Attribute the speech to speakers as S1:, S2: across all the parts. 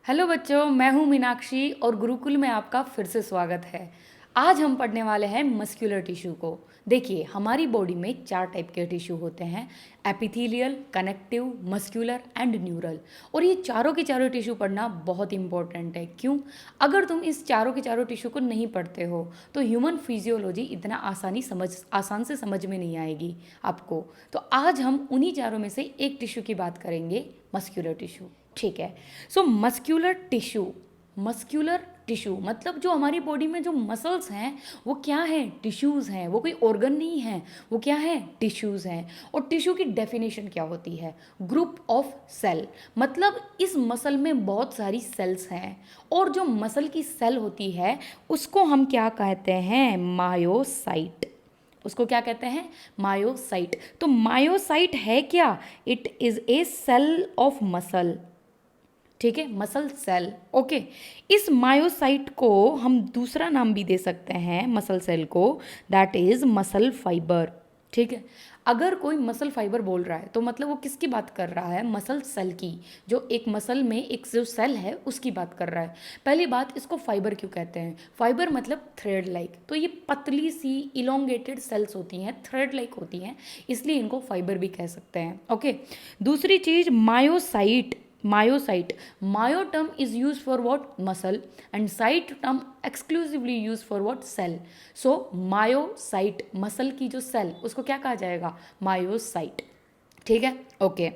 S1: Hello बच्चों, मैं हूँ मीनाक्षी और गुरुकुल में आपका फिर से स्वागत है। आज हम पढ़ने वाले हैं मस्कुलर टिश्यू को। देखिए, हमारी बॉडी में 4 टाइप के टिश्यू होते हैं: epithelial, connective, muscular and neural. और ये चारों के चारों टिश्यू पढ़ना बहुत इंपॉर्टेंट है। क्यों? अगर तुम इस चारों के चारों टिश्यू को नहीं पढ़ते हो तो ह्यूमन फिजियोलॉजी इतना आसान से समझ में नहीं आएगी आपको। तो आज हम उन्हीं चारों में से एक टिश्यू की बात करेंगे, मस्कुलर टिश्यू। ठीक है। सो मस्क्यूलर टिश्यू मतलब जो हमारी बॉडी में जो मसल्स हैं वो क्या हैं? टिश्यूज़ हैं। वो कोई ऑर्गन नहीं है, वो क्या है? टिश्यूज़ हैं। और टिश्यू की डेफिनेशन क्या होती है? Group of cell. मतलब इस मसल में बहुत सारी सेल्स हैं और जो मसल की सेल होती है उसको हम क्या कहते हैं? मायोसाइट। उसको क्या कहते हैं? मायोसाइट। तो मायोसाइट है क्या? It is a cell of muscle. ठीक है, मसल सेल। ओके। इस मायोसाइट को हम दूसरा नाम भी दे सकते हैं मसल सेल को, दैट इज मसल फाइबर। ठीक है। अगर कोई मसल फाइबर बोल रहा है तो मतलब वो किसकी बात कर रहा है? मसल सेल की। जो एक मसल में एक जो सेल है उसकी बात कर रहा है। पहली बात, इसको फाइबर क्यों कहते हैं? फाइबर मतलब थ्रेड लाइक। तो ये पतली सी इलोंगेटेड सेल्स होती हैं, थ्रेड लाइक होती हैं, इसलिए इनको फाइबर भी कह सकते हैं। ओके। दूसरी चीज, myocyte myo term is used for what? Muscle. And site term exclusively used for what? Cell. So myocyte, muscle की जो सेल, उसको क्या कहा जाएगा? मायोसाइट। ठीक है। ओके।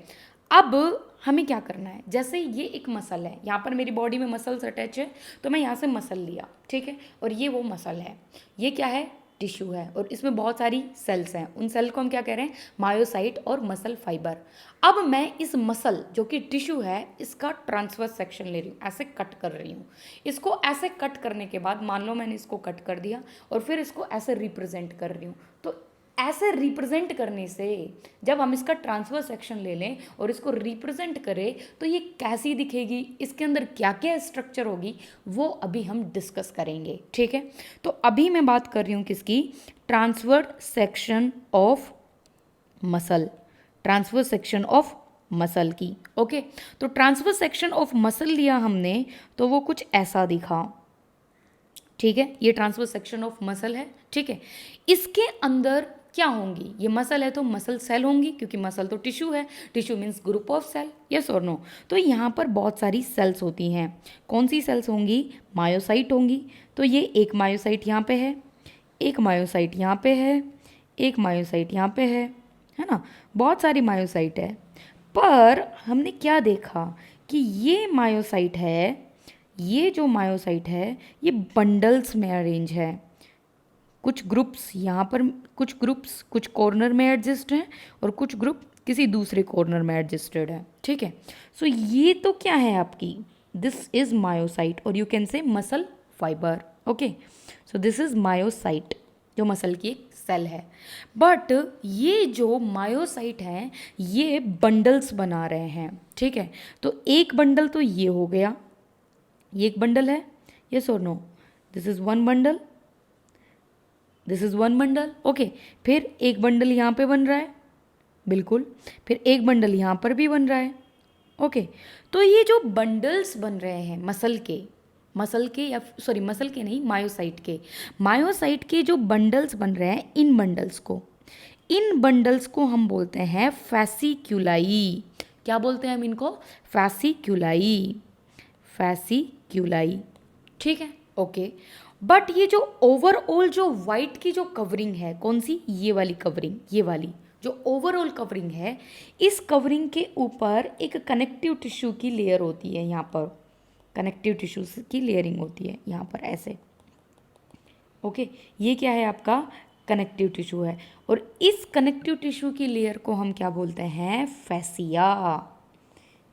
S1: अब हमें क्या करना है? जैसे ये एक मसल है, यहाँ पर मेरी बॉडी में मसल्स अटैच है तो मैं यहाँ से मसल लिया, ठीक है, और ये वो मसल है। ये क्या है? टिश्यू है और इसमें बहुत सारी सेल्स हैं। उन सेल को हम क्या कह रहे हैं? मायोसाइट और मसल फाइबर। अब मैं इस मसल जो कि टिश्यू है इसका ट्रांसवर्स सेक्शन ले रही हूँ, ऐसे कट कर रही हूँ। इसको ऐसे कट करने के बाद मान लो मैंने इसको कट कर दिया और फिर इसको ऐसे रिप्रेजेंट कर रही हूँ। तो ऐसे रिप्रेजेंट करने से जब हम इसका ट्रांसफर सेक्शन ले लें और इसको रिप्रेजेंट करें तो ये कैसी दिखेगी, इसके अंदर क्या क्या स्ट्रक्चर होगी, वो अभी हम डिस्कस करेंगे। ठीक है। तो अभी मैं बात कर रही हूँ किसकी? Transfer section of muscle. Transfer section of muscle की। ओके। तो ट्रांसफर सेक्शन ऑफ मसल लिया हमने तो वो कुछ ऐसा दिखा। ठीक है, ये ट्रांसफर सेक्शन ऑफ मसल है। ठीक है। इसके अंदर क्या होंगी? ये मसल है तो मसल सेल होंगी, क्योंकि मसल तो टिश्यू है। Tissue means group of cell. Yes और नो? तो यहाँ पर बहुत सारी सेल्स होती हैं। कौन सी सेल्स होंगी? मायोसाइट होंगी। तो ये एक मायोसाइट यहाँ पे है, एक मायोसाइट यहाँ पे है, एक मायोसाइट यहाँ पे है ना? बहुत सारी मायोसाइट है। पर हमने क्या देखा कि ये मायोसाइट है, ये जो मायोसाइट है ये बंडल्स में अरेंज है। कुछ ग्रुप्स यहाँ पर, कुछ ग्रुप्स कुछ कॉर्नर में एडजस्ट हैं और कुछ ग्रुप किसी दूसरे कॉर्नर में एडजस्टेड है। ठीक है। सो ये तो क्या है आपकी? दिस इज मायोसाइट और यू कैन से muscle fibre. Okay. So this is myocyte, जो मसल की एक सेल है। बट ये जो मायोसाइट है ये बंडल्स बना रहे हैं। ठीक है। तो एक बंडल तो ये हो गया, ये एक बंडल है। यस और no? This is one bundle, this is one bundle. Okay. फिर एक बंडल यहाँ पे बन रहा है, बिल्कुल। फिर एक बंडल यहाँ पर भी बन रहा है। ओके। तो ये जो बंडल्स बन रहे हैं मसल के या सॉरी मसल के नहीं, मायोसाइट के जो बंडल्स बन रहे हैं, इन बंडल्स को हम बोलते हैं फैसिक्यूलाई। क्या बोलते हैं हम इनको? फैसिक्यूलाई। ठीक है। ओके। बट ये जो ओवरऑल जो वाइट की जो कवरिंग है, कौन सी? ये वाली कवरिंग, ये वाली जो ओवरऑल कवरिंग है, इस कवरिंग के ऊपर एक कनेक्टिव टिश्यू की लेयर होती है। यहाँ पर कनेक्टिव टिश्यू की लेयरिंग होती है यहाँ पर ऐसे। ओके। ये क्या है आपका? कनेक्टिव टिश्यू है। और इस कनेक्टिव टिश्यू की लेयर को हम क्या बोलते हैं? फैसिया।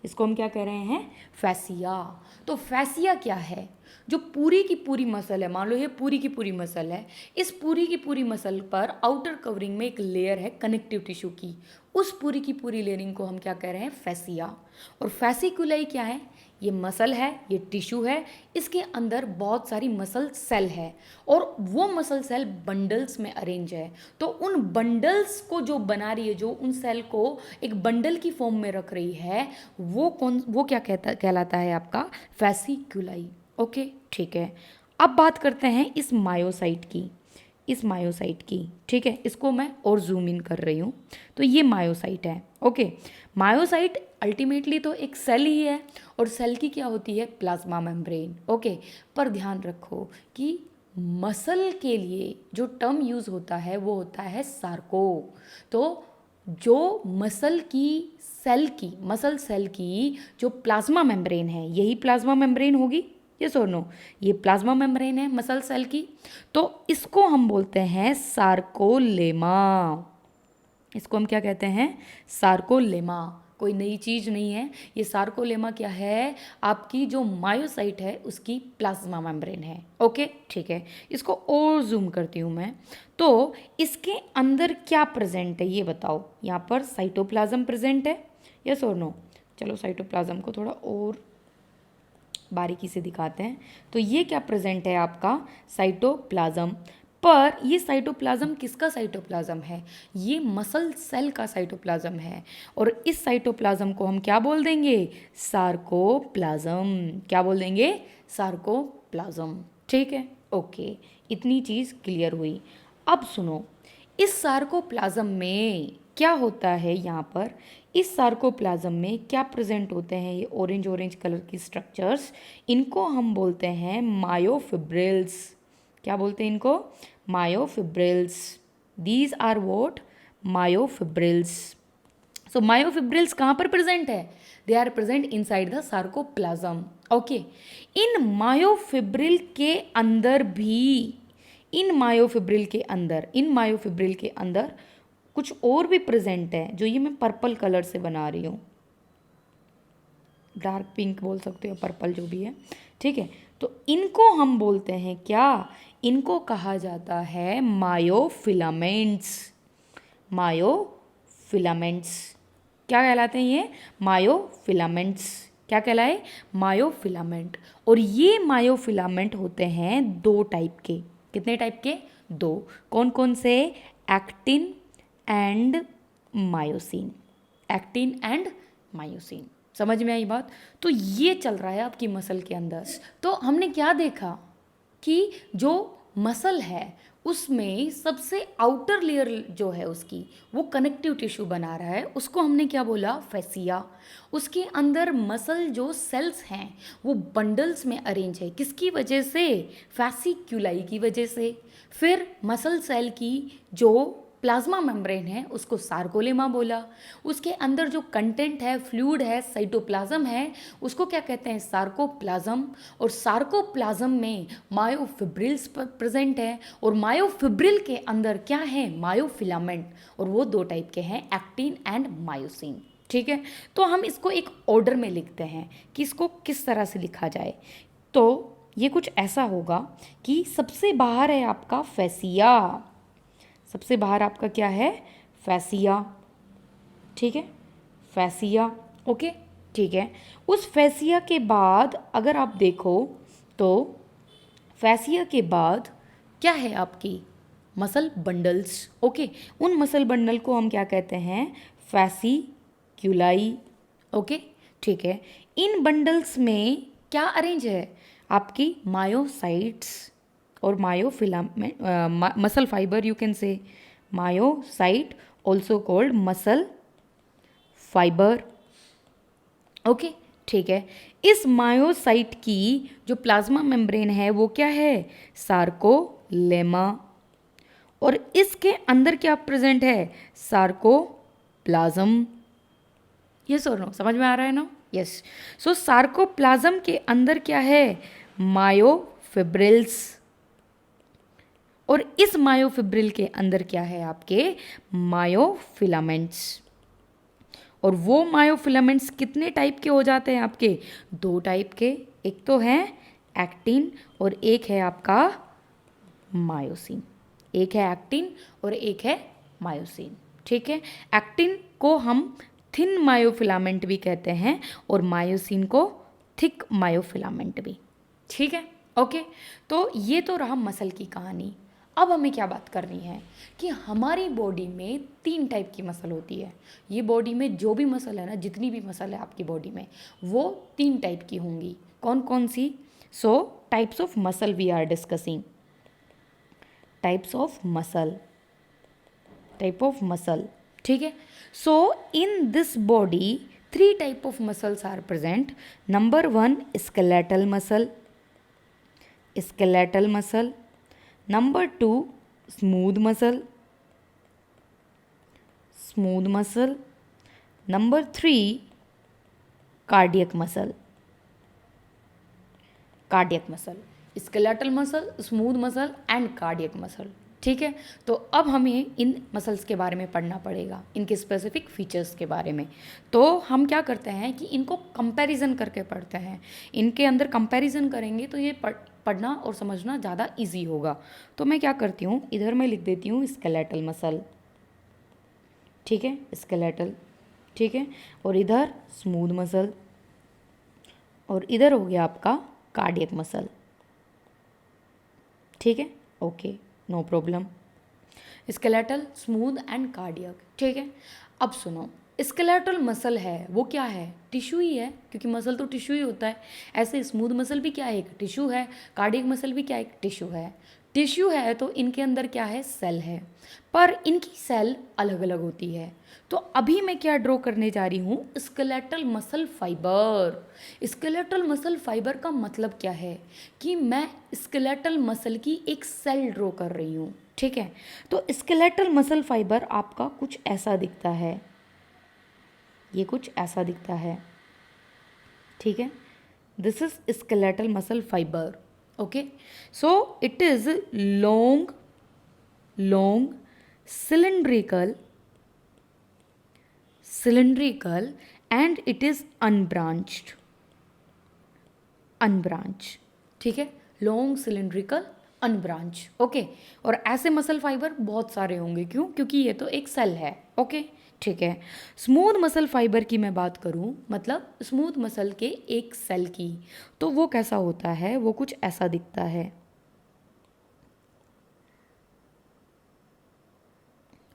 S1: इसको हम क्या कह रहे हैं? फैसिया। तो फैसिया क्या है? जो पूरी की पूरी मसल है, मान लो ये पूरी की पूरी मसल है, इस पूरी की पूरी मसल पर आउटर कवरिंग में एक लेयर है कनेक्टिव टिश्यू की, उस पूरी की पूरी लेयरिंग को हम क्या कह रहे हैं? फैसिया। और फैसिकुलाई क्या है? ये मसल है, ये टिश्यू है, इसके अंदर बहुत सारी मसल सेल है और वो मसल सेल बंडल्स में अरेंज है। तो उन बंडल्स को जो बना रही है, जो उन सेल को एक बंडल की फॉर्म में रख रही है, वो क्या कहलाता है आपका फैसिक्यूलाई। ओके, ठीक है। अब बात करते हैं इस मायोसाइट की, ठीक है। इसको मैं और जूम इन कर रही हूँ। तो ये मायोसाइट है। ओके, मायोसाइट अल्टीमेटली तो एक सेल ही है और सेल की क्या होती है, प्लाज्मा मेम्ब्रेन। ओके, पर ध्यान रखो कि मसल के लिए जो टर्म यूज़ होता है वो होता है सार्को। तो जो मसल सेल की जो प्लाज्मा मेम्ब्रेन है, यही प्लाज्मा मेम्ब्रेन होगी, यस और नो, ये प्लाज्मा मेम्ब्रेन है मसल सेल की। तो इसको हम बोलते हैं सार्कोलेमा। इसको हम क्या कहते हैं, सार्कोलेमा। कोई नई चीज़ नहीं है ये। सार्कोलेमा क्या है, आपकी जो मायोसाइट है उसकी प्लाज्मा मेम्ब्रेन है। ओके, ठीक है। इसको और जूम करती हूँ मैं। तो इसके अंदर क्या प्रेजेंट है ये बताओ। यहाँ पर साइटोप्लाज्म प्रेजेंट है, यस और नो। चलो साइटोप्लाज्म को थोड़ा और बारीकी से दिखाते हैं। तो ये क्या प्रेजेंट है आपका, साइटोप्लाज्म। पर ये साइटोप्लाज्म किसका साइटोप्लाज्म है, ये मसल सेल का साइटोप्लाज्म है। और इस साइटोप्लाज्म को हम क्या बोल देंगे, सार्कोप्लाज्म। क्या बोल देंगे, सार्कोप्लाज्म। ठीक है, ओके, इतनी चीज़ क्लियर हुई। अब सुनो, इस सार्कोप्लाज्म में क्या होता है, यहाँ पर इस सार्कोप्लाज्म में क्या प्रेजेंट होते हैं, ये ऑरेंज कलर की स्ट्रक्चर्स, इनको हम बोलते हैं मायोफिब्रिल्स। क्या बोलते हैं इनको, myofibrils. These are what, myofibrils. So myofibrils कहाँ पर प्रेजेंट है, they are present inside the sarcoplasm. Okay, इन मायोफिब्रिल के अंदर कुछ और भी प्रेजेंट है, जो ये मैं पर्पल कलर से बना रही हूँ, डार्क पिंक बोल सकते हो, पर्पल जो भी है, ठीक है। तो इनको हम बोलते हैं क्या, इनको कहा जाता है मायोफिलामेंट्स। क्या कहलाते हैं ये, मायोफिलामेंट्स। क्या कहलाए, मायोफिलामेंट। और ये मायोफिलामेंट होते हैं दो टाइप के। कितने टाइप के, दो। कौन कौन से, एक्टिन एंड मायोसिन। समझ में आई बात। तो ये चल रहा है आपकी मसल के अंदर। तो हमने क्या देखा कि जो मसल है उसमें सबसे आउटर लेयर जो है उसकी, वो कनेक्टिव टिश्यू बना रहा है, उसको हमने क्या बोला, फेसिया। उसके अंदर मसल जो सेल्स हैं वो बंडल्स में अरेंज है, किसकी वजह से, फैसिक्यूलाई की वजह से। फिर मसल सेल की जो प्लाज्मा मेम्ब्रेन है उसको सार्कोलेमा बोला। उसके अंदर जो कंटेंट है, फ्लूइड है, साइटोप्लाज्म है, उसको क्या कहते हैं, सार्कोप्लाज्म। और सार्कोप्लाज्म में मायोफिब्रिल्स प्रेजेंट है और मायोफिब्रिल के अंदर क्या है, मायोफिलामेंट। और वो दो टाइप के हैं, एक्टिन एंड मायोसिन। ठीक है, तो हम इसको एक ऑर्डर में लिखते हैं कि इसको किस तरह से लिखा जाए। तो ये कुछ ऐसा होगा कि सबसे बाहर है आपका फेसिया। सबसे बाहर आपका क्या है, फैसिया। ठीक है, फैसिया। ओके, ठीक है। उस फैसिया के बाद अगर आप देखो तो फैसिया के बाद क्या है आपकी, मसल बंडल्स। ओके, उन मसल बंडल को हम क्या कहते हैं, फैसिक्यूलाई। ओके, ठीक है। इन बंडल्स में क्या अरेंज है, आपकी मायोसाइट्स और myofilament, muscle fibre, you can से myocyte also called muscle fibre. Okay, ठीक है। इस मायोसाइट की जो प्लाज्मा मेम्ब्रेन है वो क्या है, सार्कोलेमा। और इसके अंदर क्या प्रेजेंट है, सार्कोप्लाज्म। यस और नो, समझ में आ रहा है ना, यस। सो सार्कोप्लाज्म के अंदर क्या है, मायोफिब्रिल्स। और इस मायोफिब्रिल के अंदर क्या है आपके, मायोफिलामेंट्स। और वो मायोफिलामेंट्स कितने टाइप के हो जाते हैं आपके, दो टाइप के। एक तो है एक्टिन और एक है आपका मायोसिन। एक है एक्टिन और एक है मायोसिन। ठीक है, एक्टिन को हम थिन मायोफिलामेंट भी कहते हैं और मायोसिन को थिक मायोफिलामेंट भी। ठीक है, ओके। तो ये तो रहा मसल की कहानी। अब हमें क्या बात करनी है कि हमारी बॉडी में 3 टाइप की मसल होती है। ये बॉडी में जो भी मसल है ना, जितनी भी मसल है आपकी बॉडी में, वो 3 टाइप की होंगी। कौन कौन सी? So types of muscle we are discussing. Types of muscle, type of muscle, ठीक है। So in this body 3 type of muscles are present. Number 1 skeletal muscle, skeletal muscle. Number 2 smooth muscle, smooth muscle. Number 3 cardiac muscle, cardiac muscle. skeletal muscle, smooth muscle and cardiac muscle. ठीक है, तो अब हमें इन muscles के बारे में पढ़ना पड़ेगा, इनके स्पेसिफिक फीचर्स के बारे में। तो हम क्या करते हैं कि इनको कंपैरिजन करके पढ़ते हैं। इनके अंदर कंपैरिजन करेंगे तो ये पढ़ना और समझना ज़्यादा इजी होगा। तो मैं क्या करती हूँ, इधर मैं लिख देती हूँ स्केलेटल मसल, ठीक है, स्केलेटल, ठीक है, और इधर स्मूथ मसल, और इधर हो गया आपका कार्डियक मसल। ठीक है, okay, no problem. Skeletal, smooth and cardiac, ठीक है। अब सुनो, स्केलेटल मसल है वो क्या है? टिश्यू ही है, क्योंकि मसल तो टिश्यू ही होता है। ऐसे स्मूथ मसल भी क्या है? एक टिश्यू है। कार्डियक मसल भी क्या है? एक टिश्यू है। टिश्यू है तो इनके अंदर क्या है? सेल है, पर इनकी सेल अलग अलग होती है। तो अभी मैं क्या ड्रॉ करने जा रही हूँ? Skeletal muscle fibre. Skeletal muscle fibre का मतलब क्या है कि मैं स्केलेटल मसल की एक सेल ड्रॉ कर रही हूँ। ठीक है, तो स्केलेटल मसल फाइबर आपका कुछ ऐसा दिखता है, ये कुछ ऐसा दिखता है। ठीक है, this is skeletal muscle fibre. Okay, so it is long cylindrical and it is unbranched। ठीक है, लॉन्ग सिलेंड्रिकल अनब्रांच। ओके, और ऐसे मसल फाइबर बहुत सारे होंगे। क्यों? क्योंकि ये तो एक सेल है। ओके, ठीक है। स्मूथ मसल फाइबर की मैं बात करूं, मतलब स्मूथ मसल के एक सेल की, तो वो कैसा होता है? वो कुछ ऐसा दिखता है,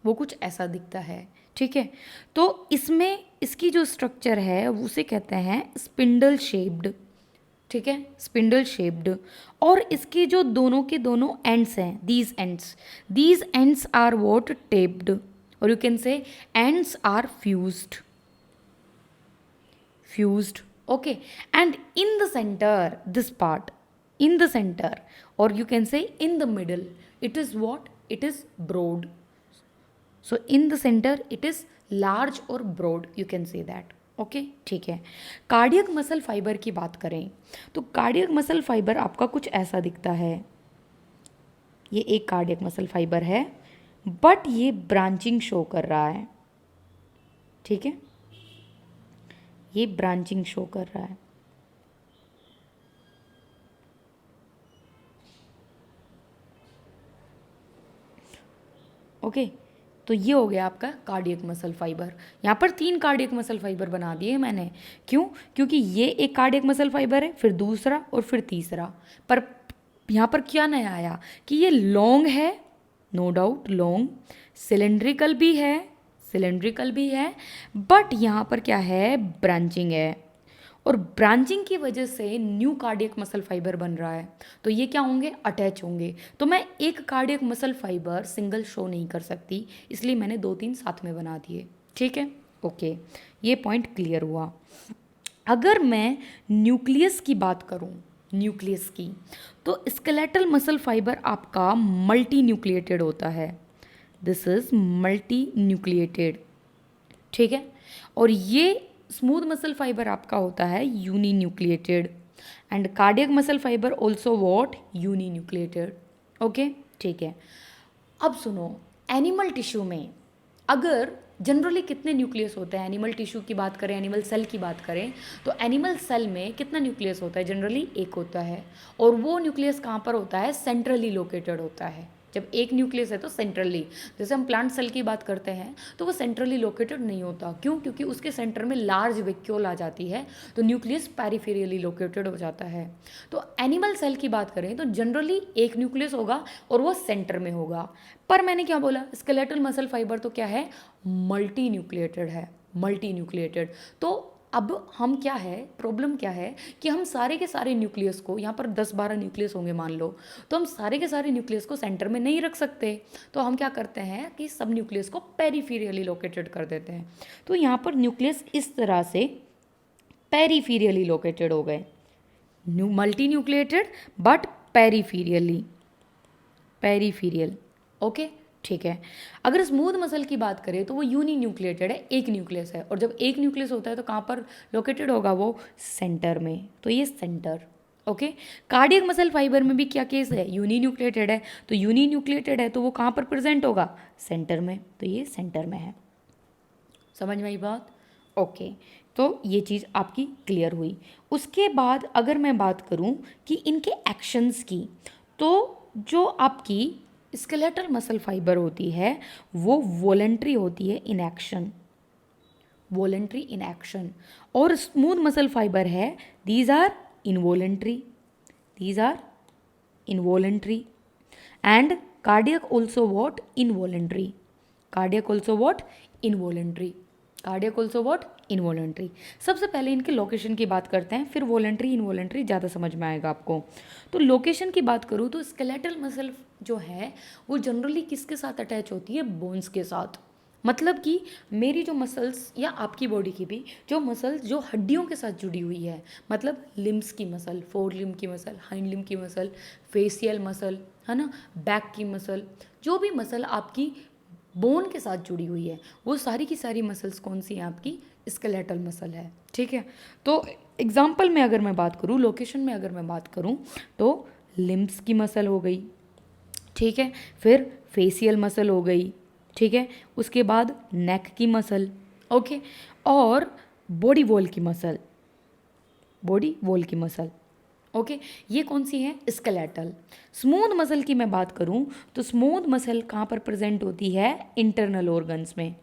S1: वो कुछ ऐसा दिखता है। ठीक है, तो इसमें इसकी जो स्ट्रक्चर है उसे कहते हैं स्पिंडल शेप्ड। ठीक है, स्पिंडल शेप्ड। और इसके जो दोनों के दोनों एंड्स हैं, these ends are what? Tapered, और you can say ends are fused. Okay, and in the centre, this part in the center, or you can say in the middle, it is what? It is broad. So in the center it is large or broad, you can say that. Okay, ठीक है। Cardiac muscle fibre की बात करें तो cardiac muscle fibre आपका कुछ ऐसा दिखता है। ये एक कार्डियक मसल फाइबर है, बट ये ब्रांचिंग शो कर रहा है। ठीक है, ये ब्रांचिंग शो कर रहा है। ओके, तो ये हो गया आपका कार्डियक मसल फाइबर। यहाँ पर 3 कार्डियक मसल फाइबर बना दिए मैंने। क्यों? क्योंकि ये एक कार्डियक मसल फाइबर है, फिर दूसरा और फिर तीसरा। पर यहाँ पर क्या नया आया कि ये लॉन्ग है, नो डाउट लॉन्ग, सिलेंड्रिकल भी है, बट यहाँ पर क्या है? ब्रांचिंग है, और ब्रांचिंग की वजह से न्यू कार्डियक मसल फाइबर बन रहा है। तो ये क्या होंगे? अटैच होंगे। तो मैं एक cardiac muscle fibre single show नहीं कर सकती, इसलिए मैंने 2-3 साथ में बना दिए। ठीक है, ओके, ये पॉइंट क्लियर हुआ। अगर मैं न्यूक्लियस की बात करूं, न्यूक्लियस की, तो स्केलेटल मसल फाइबर आपका मल्टी न्यूक्लिएटेड होता है। This is multi nucleated. ठीक है, और ये स्मूथ मसल फाइबर आपका होता है uni nucleated, and cardiac muscle fibre also what? Uni nucleated. Okay, ठीक है। अब सुनो, एनिमल टिश्यू में अगर जनरली कितने न्यूक्लियस होते हैं? एनिमल टिश्यू की बात करें, एनिमल सेल की बात करें, तो एनिमल सेल में कितना न्यूक्लियस होता है? जनरली एक होता है, और वो न्यूक्लियस कहाँ पर होता है? सेंट्रली लोकेटेड होता है। जब एक न्यूक्लियस है तो सेंट्रली, जैसे हम प्लांट सेल की बात करते हैं तो वो सेंट्रली लोकेटेड नहीं होता। क्यों? क्योंकि उसके सेंटर में लार्ज वैक्यूल आ जाती है, तो न्यूक्लियस पेरिफेरली लोकेटेड हो जाता है। तो एनिमल सेल की बात करें तो जनरली एक न्यूक्लियस होगा और वो सेंटर में होगा। पर मैंने क्या बोला, स्केलेटल मसल फाइबर तो क्या है, मल्टी न्यूक्लिएटेड है, मल्टी न्यूक्लिएटेड। तो अब हम क्या है, प्रॉब्लम क्या है कि हम सारे के सारे न्यूक्लियस को, यहाँ पर 10-12 न्यूक्लियस होंगे मान लो, तो हम सारे के सारे न्यूक्लियस को सेंटर में नहीं रख सकते। तो हम क्या करते हैं कि सब न्यूक्लियस को पेरिफेरली लोकेटेड कर देते हैं। तो यहाँ पर न्यूक्लियस इस तरह से पेरिफेरली लोकेटेड हो गए, multi nucleated but peripherally, peripheral. Okay, ठीक है। अगर स्मूथ मसल की बात करें तो वो यूनी न्यूक्लिएटेड है, एक न्यूक्लियस है, और जब एक न्यूक्लियस होता है तो कहाँ पर लोकेटेड होगा, वो सेंटर में। तो ये centre. Okay, cardiac muscle fibre में भी क्या केस है, यूनी न्यूक्लिएटेड है, तो यूनी न्यूक्लिएटेड है तो वो कहाँ पर प्रेजेंट होगा, सेंटर में। तो ये सेंटर में है। समझ में आई बात? ओके, तो ये चीज़ आपकी क्लियर हुई। उसके बाद अगर मैं बात करूँ कि इनके एक्शंस की, तो जो आपकी स्केलेटल मसल फाइबर होती है वो वॉलेंट्री होती है in action, voluntary in action. और स्मूथ मसल फाइबर है, these are involuntary, these are involuntary. And cardiac also what, involuntary, cardiac also what, involuntary, cardiac also what, involuntary. सबसे पहले इनके लोकेशन की बात करते हैं, फिर वॉलेंट्री इनवॉलेंट्री ज़्यादा समझ में आएगा आपको। तो लोकेशन की बात करूँ तो स्केलेटल मसल जो है वो जनरली किसके साथ अटैच होती है, बोन्स के साथ। मतलब कि मेरी जो मसल्स या आपकी बॉडी की भी जो मसल्स जो हड्डियों के साथ जुड़ी हुई है, मतलब लिम्स की मसल, फोर लिम्ब की मसल, हाइंड लिम्ब की मसल, फेशियल मसल, है ना, बैक की मसल, जो भी मसल आपकी बोन के साथ जुड़ी हुई है वो सारी की सारी मसल्स कौन सी हैं, आपकी स्केलेटल मसल है। ठीक है, तो एग्जाम्पल में अगर मैं बात करूँ, लोकेशन में अगर मैं बात करूँ तो लिम्स की मसल हो गई, ठीक है, फिर फेशियल मसल हो गई, ठीक है, उसके बाद नेक की मसल, ओके, और बॉडी वॉल की मसल, बॉडी वॉल की मसल, ओके, ये कौन सी है, स्केलेटल। स्मूथ मसल की मैं बात करूं तो स्मूथ मसल कहाँ पर प्रेजेंट होती है, इंटरनल ऑर्गन्स में,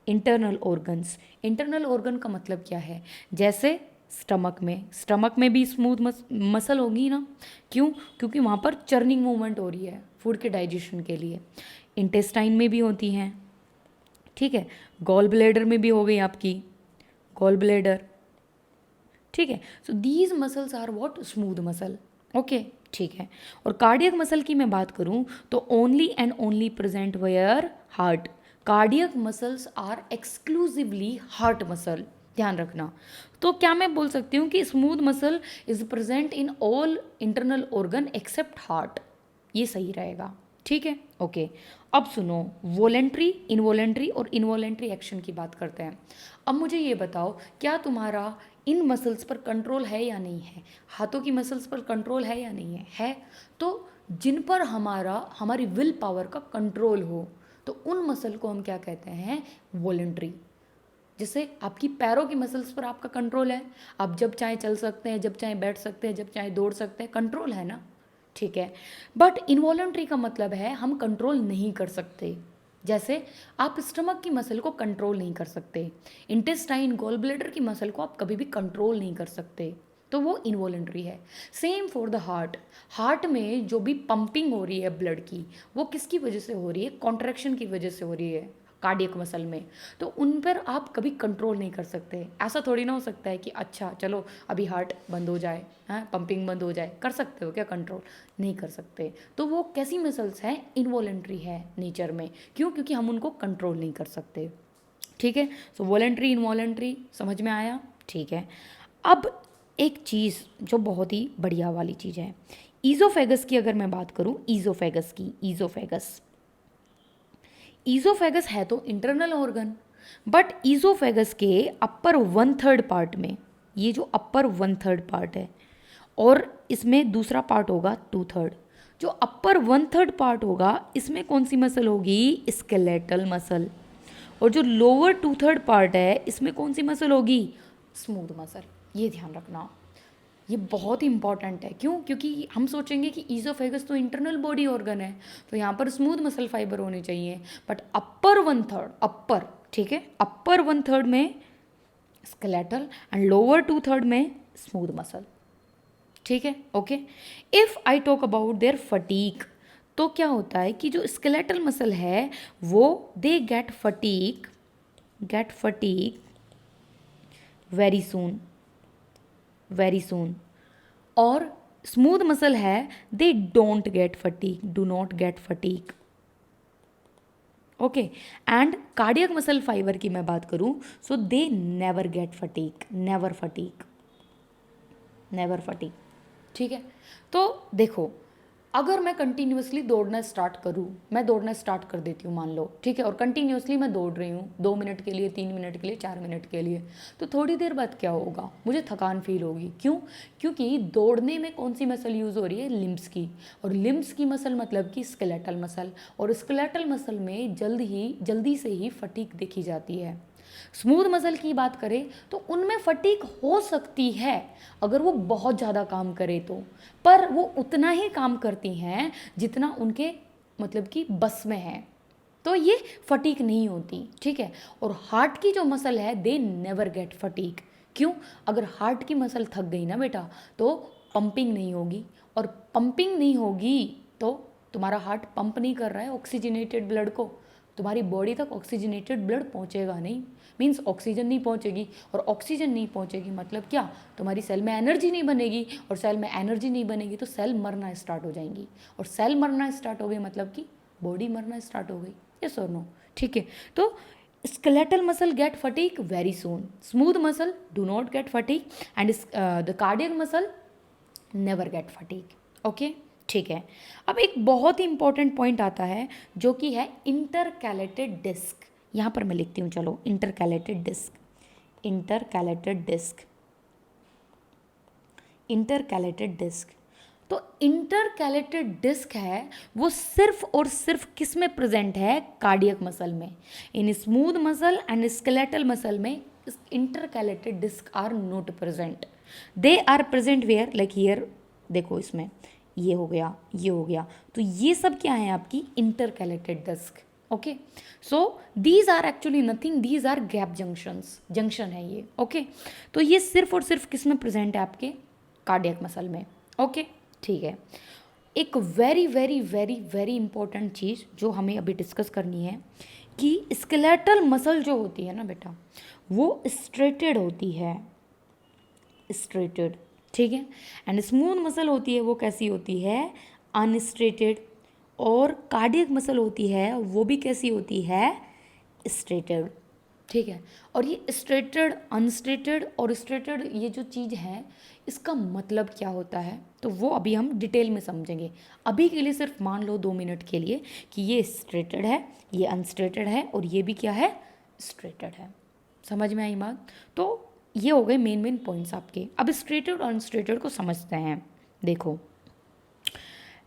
S1: इंटरनल ऑर्गन्स। इंटरनल ऑर्गन का मतलब क्या है, जैसे स्टमक में, स्टमक में भी स्मूथ मसल होगी ना, क्यों, क्योंकि वहाँ पर चर्निंग मूवमेंट हो रही है फूड के डाइजेशन के लिए। इंटेस्टाइन में भी होती हैं, ठीक है, गॉल ब्लैडर में भी हो गई आपकी गॉल ब्लैडर, ठीक है। So these muscles are what, smooth muscle, okay, ठीक है। और कार्डियक मसल की मैं बात करूं तो only and only present where heart, cardiac muscles are exclusively heart muscle, ध्यान रखना। तो क्या मैं बोल सकती हूँ कि smooth muscle is present in all internal organ except heart, ये सही रहेगा, ठीक है, ओके। अब सुनो, वॉलेंट्री, इनवॉलेंट्री और इनवॉलेंट्री एक्शन की बात करते हैं। अब मुझे ये बताओ, क्या तुम्हारा इन मसल्स पर कंट्रोल है या नहीं है, हाथों की मसल्स पर कंट्रोल है या नहीं है तो जिन पर हमारी विल पावर का कंट्रोल हो तो उन मसल को हम क्या कहते हैं, वॉलेंट्री। जैसे आपकी पैरों की मसल्स पर आपका कंट्रोल है, आप जब चाहे चल सकते हैं, जब चाहे बैठ सकते हैं, जब चाहे दौड़ सकते हैं, कंट्रोल है ना, ठीक है। बट इनवॉलेंट्री का मतलब है हम कंट्रोल नहीं कर सकते। जैसे आप स्टमक की मसल को कंट्रोल नहीं कर सकते, इंटेस्टाइन, गॉल ब्लैडर की मसल को आप कभी भी कंट्रोल नहीं कर सकते, तो वो इनवॉलेंट्री है। Same for the heart, heart में जो भी पंपिंग हो रही है ब्लड की, वो किसकी वजह से हो रही है, कॉन्ट्रैक्शन की वजह से हो रही है कार्डियक मसल में, तो उन पर आप कभी कंट्रोल नहीं कर सकते। ऐसा थोड़ी ना हो सकता है कि अच्छा चलो अभी हार्ट बंद हो जाए, हाँ पंपिंग बंद हो जाए, कर सकते हो क्या कंट्रोल, नहीं कर सकते। तो वो कैसी मसल्स हैं, इनवॉलेंट्री है नेचर में, क्यों, क्योंकि हम उनको कंट्रोल नहीं कर सकते, ठीक है। सो वॉलेंट्री इनवॉलेंट्री समझ में आया, ठीक है। अब एक चीज़ जो बहुत ही बढ़िया वाली चीज़ है, ईजोफेगस की अगर मैं बात करूँ, ईजोफेगस की, ईजोफेगस है तो इंटरनल ऑर्गन, बट ईजोफेगस के अपर 1/3 पार्ट में, ये जो अपर 1/3 पार्ट है और इसमें दूसरा पार्ट होगा 2/3, जो अपर 1/3 पार्ट होगा इसमें कौन सी मसल होगी, स्केलेटल मसल, और जो लोअर 2/3 पार्ट है इसमें कौन सी मसल होगी, स्मूथ मसल, ये ध्यान रखना। ये बहुत इंपॉर्टेंट है। क्यों? क्योंकि हम सोचेंगे कि ईसोफेगस तो इंटरनल बॉडी ऑर्गन है, तो यहाँ पर स्मूथ मसल फाइबर होने चाहिए, but upper one third, upper, ठीक है, अपर वन थर्ड में skeletal and lower two third में स्मूथ मसल, ठीक है, okay. If I talk about their fatigue, तो क्या होता है कि जो स्केलेटल मसल है वो they get fatigue very soon, very soon, और स्मूथ मसल है they don't get fatigue, do not get fatigue, okay. And cardiac muscle fibre की मैं बात करूं, so they never get fatigue, never fatigue, never fatigue, ठीक है। तो देखो, अगर मैं कंटिन्यूसली दौड़ना स्टार्ट करूँ, मैं दौड़ना स्टार्ट कर देती हूँ मान लो, ठीक है, और कंटिन्यूसली मैं दौड़ रही हूँ 2 मिनट के लिए, 3 मिनट के लिए, 4 मिनट के लिए, तो थोड़ी देर बाद क्या होगा, मुझे थकान फील होगी। क्यों? क्योंकि दौड़ने में कौन सी मसल यूज़ हो रही है? लिम्स की, और लिम्स की मसल मतलब कि स्केलेटल मसल, और स्केलेटल मसल में जल्दी से ही फटीग देखी जाती है। स्मूथ मसल की बात करें तो उनमें फटीग हो सकती है अगर वो बहुत ज़्यादा काम करे तो, पर वो उतना ही काम करती हैं जितना उनके मतलब कि बस में है, तो ये फटीग नहीं होती, ठीक है। और हार्ट की जो मसल है दे नेवर गेट फटीग। क्यों? अगर हार्ट की मसल थक गई ना बेटा तो पंपिंग नहीं होगी, और पंपिंग नहीं होगी तो तुम्हारा हार्ट पंप नहीं कर रहा है ऑक्सीजनेटेड ब्लड को, तुम्हारी बॉडी तक ऑक्सीजनेटेड ब्लड पहुंचेगा नहीं, मीन्स ऑक्सीजन नहीं पहुंचेगी, और ऑक्सीजन नहीं पहुंचेगी मतलब क्या? तुम्हारी सेल में एनर्जी नहीं बनेगी, और सेल में एनर्जी नहीं बनेगी तो सेल मरना स्टार्ट हो जाएंगी, और सेल मरना स्टार्ट हो गई मतलब कि बॉडी मरना स्टार्ट हो गई। यस और नो? ठीक है। तो skeletal muscle get fatigue very soon, smooth muscle do not get fatigue, and the cardiac muscle never get fatigue, okay, ठीक है। अब एक बहुत ही इंपॉर्टेंट पॉइंट आता है जो कि है इंटरकैलेटेड डिस्क। यहाँ पर मैं लिखती हूँ, चलो, intercalated disc, intercalated disc, intercalated disc. तो इंटरकैलेटेड डिस्क है वो सिर्फ और सिर्फ किस में प्रेजेंट है? कार्डियक मसल में। In smooth muscle and skeletal muscle में intercalated disc are not present, they are present where, like here, देखो इसमें ये हो गया, ये हो गया, तो ये सब क्या है? आपकी intercalated disc, okay. So these are actually nothing, these are gap junctions, junction है ये, ओके। तो ये सिर्फ और सिर्फ किस में प्रेजेंट है? आपके कार्डियक मसल में, ओके, ठीक है। एक very very very very important चीज़ जो हमें अभी डिस्कस करनी है कि स्केलेटल मसल जो होती है ना बेटा, वो स्ट्रेटेड होती है, स्ट्रेटेड, ठीक है। एंड स्मूथ मसल होती है वो कैसी होती है? अनस्ट्रेटेड। और कार्डियक मसल होती है वो भी कैसी होती है? स्ट्रेटेड, ठीक है। और ये स्ट्रेटेड, अनस्ट्रेटेड और स्ट्रेटेड, ये जो चीज़ है इसका मतलब क्या होता है तो वो अभी हम डिटेल में समझेंगे। अभी के लिए सिर्फ मान लो 2 मिनट के लिए कि ये स्ट्रेटेड है, ये अनस्ट्रेटेड है, और ये भी क्या है? स्ट्रेटेड है। समझ में आई बात? तो ये हो गए मेन पॉइंट्स आपके। अब स्ट्रेटेड और अनस्ट्रेटेड को समझते हैं। देखो,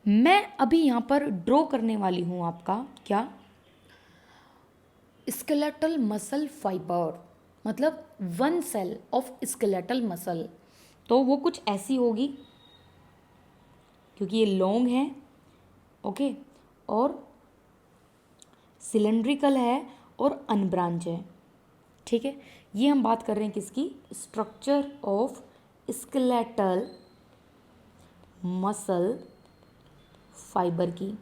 S1: मैं अभी यहाँ पर ड्रॉ करने वाली हूँ आपका क्या? स्केलेटल मसल फाइबर, मतलब one cell of skeletal muscle. तो वो कुछ ऐसी होगी क्योंकि ये लॉन्ग है, ओके, और सिलेंड्रिकल है और अनब्रांच है, ठीक है। ये हम बात कर रहे हैं किसकी? Structure of skeletal muscle fibre की,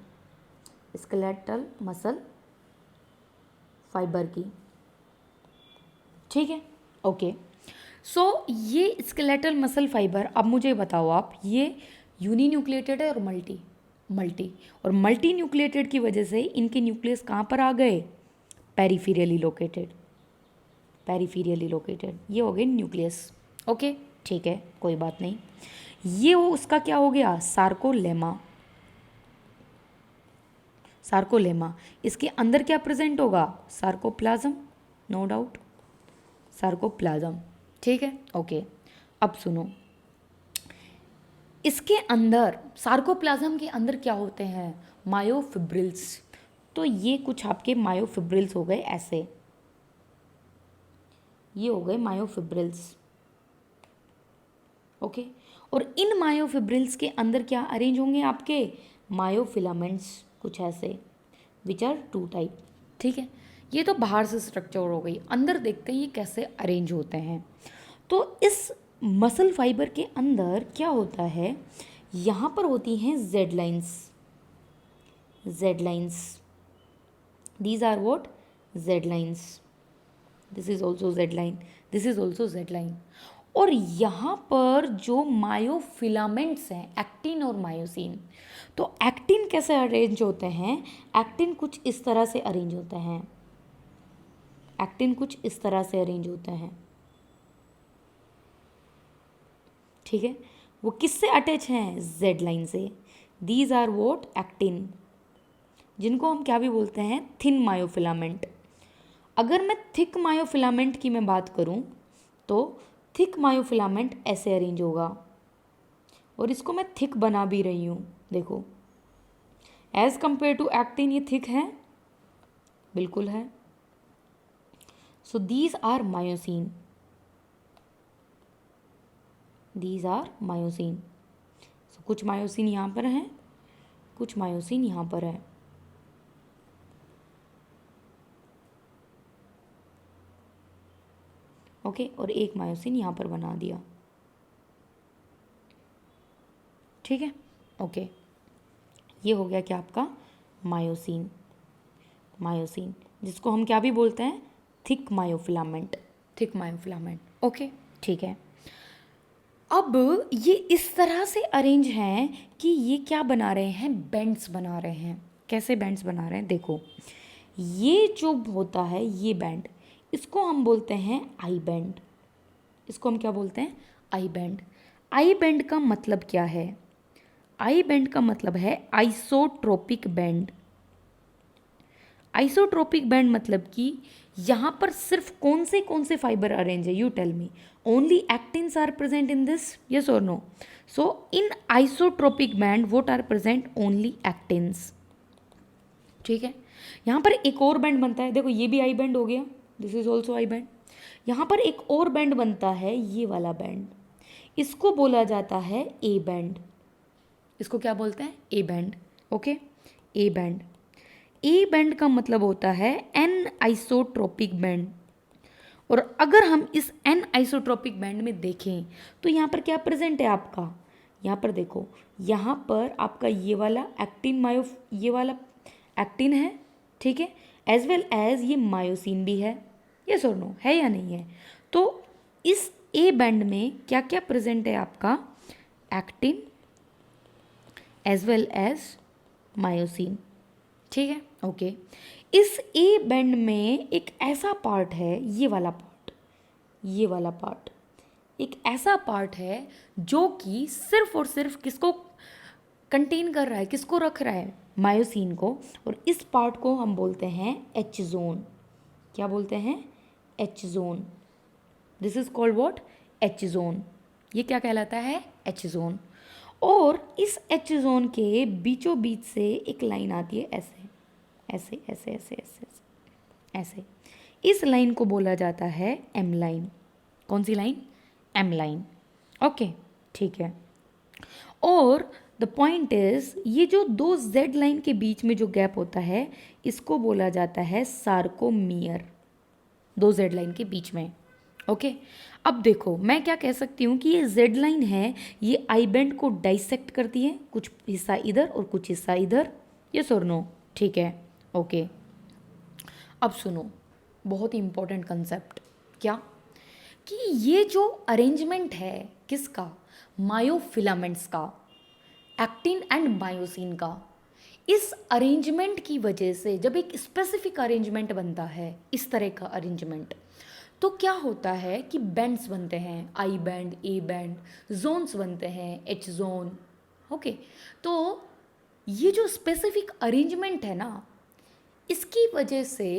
S1: स्केलेटल मसल फाइबर की, ठीक है, ओके। सो ये स्केलेटल मसल फाइबर, अब मुझे बताओ आप, ये यूनिन्यूक्लिएटेड है और मल्टी और मल्टी न्यूक्लिएटेड की वजह से इनके न्यूक्लियस कहाँ पर आ गए? पेरिफेरली लोकेटेड, पेरिफेरली लोकेटेड, ये हो गए न्यूक्लियस, ओके, ठीक है, कोई बात नहीं। ये वो उसका क्या हो गया? Sarcolemma, sarcolemma. इसके अंदर क्या प्रेजेंट होगा? सार्कोप्लाज्म, नो डाउट, सार्कोप्लाज्म, ठीक है, ओके। अब सुनो, इसके अंदर, सार्कोप्लाज्म के अंदर क्या होते हैं? मायोफिब्रिल्स। तो ये कुछ आपके मायोफिब्रिल्स हो गए ऐसे, ये हो गए मायोफिब्रिल्स, ओके। और इन मायोफिब्रिल्स के अंदर क्या अरेंज होंगे आपके मायोफिलामेंट्स, कुछ ऐसे, विच आर टू टाइप। ठीक है, ये तो बाहर से स्ट्रक्चर हो गई, अंदर देखते हैं ये कैसे अरेंज होते हैं। तो इस मसल फाइबर के अंदर क्या होता है, यहाँ पर होती हैं Z lines, Z lines, these are what, z lines, this is also z line, this is also z line। और यहाँ पर जो मायोफिलामेंट्स हैं एक्टिन और मायोसिन, तो एक्टिन कैसे अरेंज होते हैं, एक्टिन कुछ इस तरह से अरेंज होते हैं, एक्टिन कुछ इस तरह से अरेंज होते हैं। ठीक है, वो किससे अटैच हैं, जेड लाइन से। दीज आर वोट एक्टिन, जिनको हम क्या भी बोलते हैं, थिन मायोफिलामेंट। अगर मैं थिक मायोफिलामेंट की मैं बात करूं तो थिक मायोफिलामेंट ऐसे अरेंज होगा, और इसको मैं थिक बना भी रही हूँ, देखो एज कंपेयर टू एक्टिन ये थिक है, बिल्कुल है। So these are myosin, these are myosin. So कुछ मायोसिन यहाँ पर हैं, कुछ मायोसिन यहाँ पर है। ओके, और एक मायोसिन यहाँ पर बना दिया। ठीक है, ओके, ये हो गया क्या आपका मायोसिन, मायोसिन जिसको हम क्या भी बोलते हैं, thick myofilament, thick myofilament. Okay, ठीक है। अब ये इस तरह से अरेंज हैं कि ये क्या बना रहे हैं, बैंड्स बना रहे हैं। कैसे बैंड्स बना रहे हैं, देखो ये जो होता है ये बैंड, इसको हम बोलते हैं आई बैंड, इसको हम क्या बोलते हैं, आई बैंड। आई बैंड का मतलब क्या है, आई बैंड का मतलब है आइसोट्रोपिक बैंड। आइसोट्रोपिक बैंड मतलब कि यहाँ पर सिर्फ कौन से फाइबर अरेंज है, you tell me, only actins are present in this, yes और no. So in isotropic band what are present only actins. ठीक है, यहाँ पर एक और बैंड बनता है, देखो ये भी आई बैंड हो गया, this is also I band. यहाँ पर एक और बैंड बनता है, ये वाला बैंड, इसको बोला जाता है ए बैंड, इसको क्या बोलते हैं, A band. Okay, A band. A band का मतलब होता है एन आइसोट्रोपिक बैंड। और अगर हम इस एन आइसोट्रोपिक बैंड में देखें तो यहाँ पर क्या प्रेजेंट है आपका, यहाँ पर देखो, यहाँ पर आपका ये वाला एक्टिन मायो, ये वाला एक्टिन है, ठीक है, एज वेल एज ये मायोसिन भी है, यस और नो, है या नहीं है। तो इस ए बैंड में क्या क्या प्रेजेंट है आपका, actin as well as myosin. ठीक है, ओके। इस ए बैंड में एक ऐसा पार्ट है, ये वाला पार्ट, ये वाला पार्ट एक ऐसा पार्ट है जो कि सिर्फ और सिर्फ किसको कंटेन कर रहा है, किसको रख रहा है, मायोसिन को। और इस पार्ट को हम बोलते हैं एच जोन। क्या बोलते हैं, H zone. This is called what, H zone. ये क्या कहलाता है, एच जोन। और इस एच जोन के बीचों बीच से एक लाइन आती है, ऐसे ऐसे ऐसे ऐसे ऐसे ऐसे, इस लाइन को बोला जाता है एम लाइन। कौन सी लाइन, एम लाइन। ओके, ठीक है। और द पॉइंट इज, ये जो दो जेड लाइन के बीच में जो गैप होता है इसको बोला जाता है सार्कोमियर, दो जेड लाइन के बीच में। ओके, अब देखो मैं क्या कह सकती हूँ कि ये जेड लाइन है, ये आई बैंड को डाइसेक्ट करती है, कुछ हिस्सा इधर और कुछ हिस्सा इधर, यस और नो, ठीक है, ओके। अब सुनो, बहुत ही इंपॉर्टेंट कंसेप्ट, क्या कि ये जो अरेंजमेंट है किसका, मायोफिलामेंट्स का, एक्टिन एंड मायोसिन का, इस अरेंजमेंट की वजह से जब एक स्पेसिफिक अरेंजमेंट बनता है, इस तरह का अरेंजमेंट, तो क्या होता है कि बैंड्स बनते हैं, I band, A band, zones बनते हैं, एच जोन। ओके, तो ये जो स्पेसिफिक अरेंजमेंट है ना, इसकी वजह से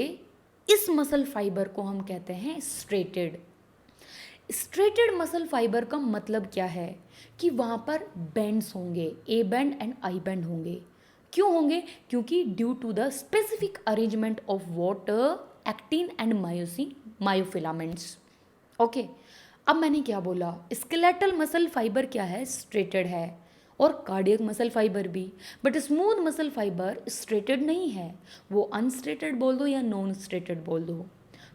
S1: इस मसल फाइबर को हम कहते हैं स्ट्रेटेड। स्ट्रेटेड मसल फाइबर का मतलब क्या है कि वहाँ पर बैंड्स होंगे, A band and I band होंगे। क्यों होंगे, क्योंकि due to the specific arrangement of water, actin and myosin, myofilaments. Okay, अब मैंने क्या बोला, स्केलेटल मसल फाइबर क्या है, स्ट्रेटेड है, और कार्डियक मसल फाइबर भी। But smooth muscle fibre striated नहीं है, वो अनस्ट्रेटेड बोल दो या नॉन स्ट्रेटेड बोल दो।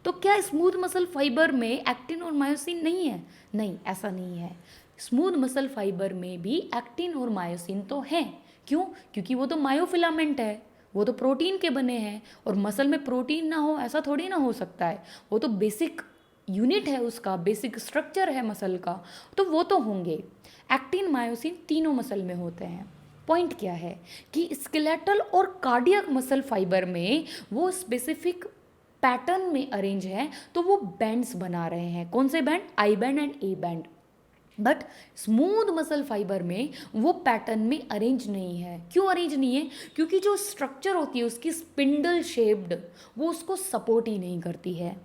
S1: तो क्या स्मूथ मसल फाइबर में एक्टिन और मायोसिन नहीं है? नहीं, ऐसा नहीं है। स्मूथ मसल फाइबर में भी एक्टिन और मायोसिन तो हैं। क्यों? क्योंकि वो तो मायोफिलामेंट है, वो तो प्रोटीन के बने हैं, और मसल में प्रोटीन ना हो ऐसा थोड़ी ना हो सकता है। वो तो बेसिक यूनिट है, उसका बेसिक स्ट्रक्चर है मसल का, तो वो तो होंगे। एक्टिन मायोसिन तीनों मसल में होते हैं। पॉइंट क्या है कि स्केलेटल और कार्डियक मसल फाइबर में वो स्पेसिफिक पैटर्न में अरेंज है, तो वो बैंड्स बना रहे हैं। कौन से band? I band and A band. But smooth muscle fibre में वो पैटर्न में अरेंज नहीं है। क्यों अरेंज नहीं है? क्योंकि जो स्ट्रक्चर होती है उसकी स्पिंडल शेप्ड, वो उसको सपोर्ट ही नहीं करती है।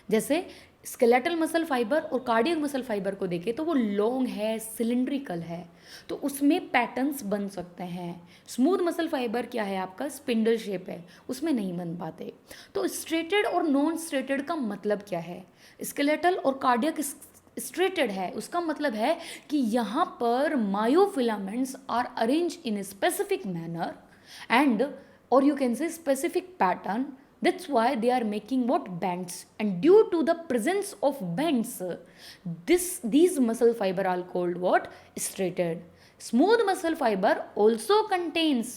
S1: जैसे स्केलेटल मसल फाइबर और कार्डियक मसल फाइबर को देखें तो वो लॉन्ग है, सिलिंड्रिकल है, तो उसमें पैटर्न्स बन सकते हैं। स्मूथ मसल फाइबर क्या है आपका? स्पिंडल शेप है, उसमें नहीं बन पाते। तो स्ट्रेटेड और नॉन स्ट्रेटेड का मतलब क्या है? स्केलेटल और कार्डियक स्ट्रेटेड है, उसका मतलब है कि यहाँ पर myofilaments are arrange in specific manner and, or you can say specific pattern. That's why they are making what? Bands. And due to the presence of bands, these muscle fiber are called what? Striated. Smooth muscle fiber also contains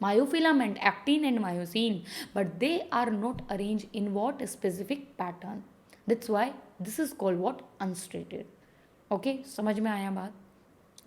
S1: myofilament, actin and myosin, but they are not arranged in what? Specific pattern. That's why this is called what? Unstriated. Okay, समझ में आया बात?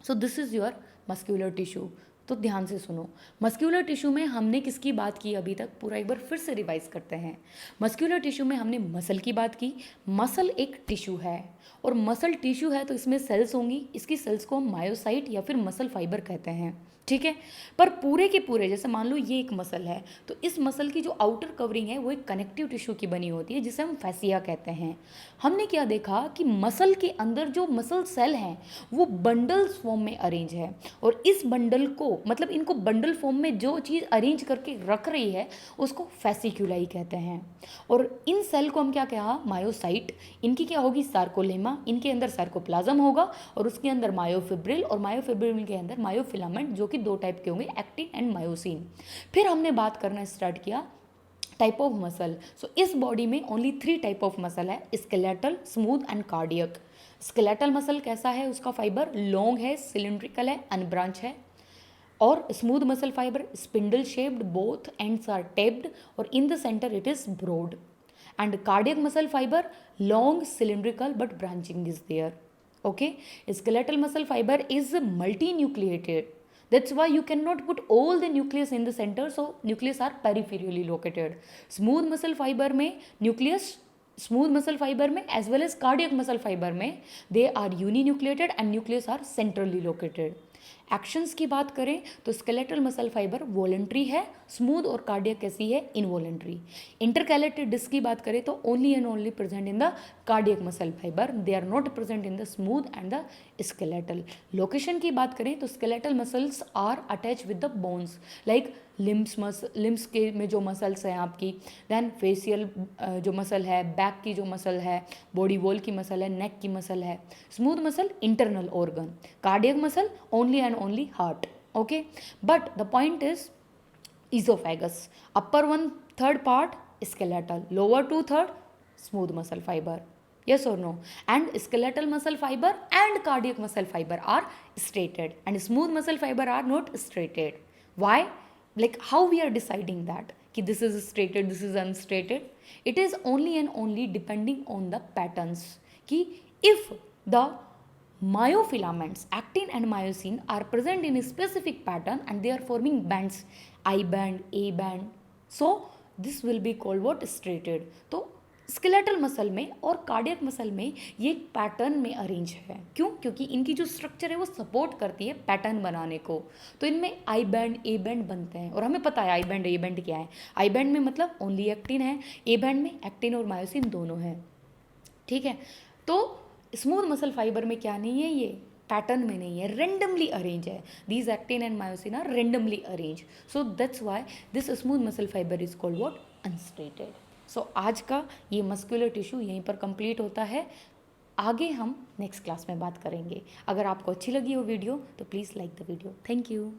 S1: So this is your muscular tissue. तो ध्यान से सुनो, muscular tissue में हमने किसकी बात की अभी तक, पूरा एक बार फिर से रिवाइज करते हैं। मस्क्यूलर टिश्यू में हमने मसल की बात की। मसल एक टिश्यू है, और मसल टिश्यू है तो इसमें सेल्स होंगी, इसकी सेल्स को हम मायोसाइट या फिर मसल फाइबर कहते हैं, ठीक है। पर पूरे के पूरे, जैसे मान लो ये एक मसल है, तो इस मसल की जो आउटर कवरिंग है वो एक कनेक्टिव टिश्यू की बनी होती है, जिसे हम फैसिया कहते हैं। हमने क्या देखा कि मसल के अंदर जो मसल सेल हैं वो बंडल्स फॉर्म में अरेंज है, और इस बंडल को, मतलब इनको बंडल फॉर्म में जो चीज़ अरेंज करके रख रही है उसको फैसिक्यूलाई कहते हैं। और इन सेल को हम क्या कहा? मायोसाइट। इनकी क्या होगी? सार्कोलेमा। इनके अंदर सार्कोप्लाज्म होगा, और उसके अंदर मायोफिब्रिल, और मायोफिब्रिल के अंदर मायोफिलामेंट, जो कि दो टाइप के होंगे, एक्टिन एंड मायोसिन। फिर हमने बात करना स्टार्ट किया टाइप ऑफ मसल। सो इस बॉडी में ओनली 3 टाइप ऑफ मसल है, skeletal, smooth and cardiac. Skeletal muscle कैसा है? उसका फाइबर लॉन्ग है, सिलिंड्रिकल है, अनब्रांच है। और smooth muscle fibre spindle shaped, both ends are tapered, और in the centre it is broad. And cardiac muscle fibre long, cylindrical, but branching is there. Okay, skeletal muscle fiber is multinucleated. That's why you cannot put all the nucleus in the center, so nucleus are peripherally located. Smooth muscle fiber में nucleus, smooth muscle fiber में as well as cardiac muscle fiber में they are uninucleated and nucleus are centrally located. Actions की बात करें तो skeletal muscle fibre voluntary है, smooth और cardiac कैसी है? इनवॉलेंट्री। इंटरकैलेटेड डिस्क की बात करें तो only and only present in the cardiac muscle fibre, they are not present in the smooth and the skeletal. Location की बात करें तो skeletal muscles are attach with the bones, like limbs के में जो मसल्स हैं आपकी, देन फेशियल जो मसल है, बैक की जो मसल है, बॉडी वॉल की मसल है, नेक की मसल है। Smooth muscle internal organ, cardiac muscle only and only heart. Okay, but the point is esophagus, upper 1/3 part skeletal, lower 2/3 smooth muscle fiber. Yes or no? And skeletal muscle fiber and cardiac muscle fiber are striated, and smooth muscle fiber are not striated. Why? Like how we are deciding that कि this is striated, this is unstriated? It is only and only depending on the patterns कि if the myofilaments, actin and myosin, are present in a specific pattern and they are forming bands, I band, A band. So this will be called what? Striated. तो skeletal muscle में और cardiac muscle में ये एक pattern में arrange है। क्यों? क्योंकि इनकी जो स्ट्रक्चर है वो सपोर्ट करती है पैटर्न बनाने को। तो इनमें आई बैंड, ए बैंड बनते हैं, और हमें पता है आई बैंड, ए बैंड क्या है। आई बैंड में मतलब ओनली एक्टिन है, ए बैंड में एक्टिन और मायोसिन दोनों हैं, ठीक है। तो स्मूथ मसल फाइबर में क्या नहीं है? ये पैटर्न में नहीं है, रेंडमली अरेंज है। These actin and myosin are randomly arrange, so that's why this smooth muscle fibre is called what? Unstriated. सो आज का ये मस्कुलर टिश्यू यहीं पर कंप्लीट होता है। आगे हम नेक्स्ट क्लास में बात करेंगे। अगर आपको अच्छी लगी हो वीडियो तो please like the video. Thank you.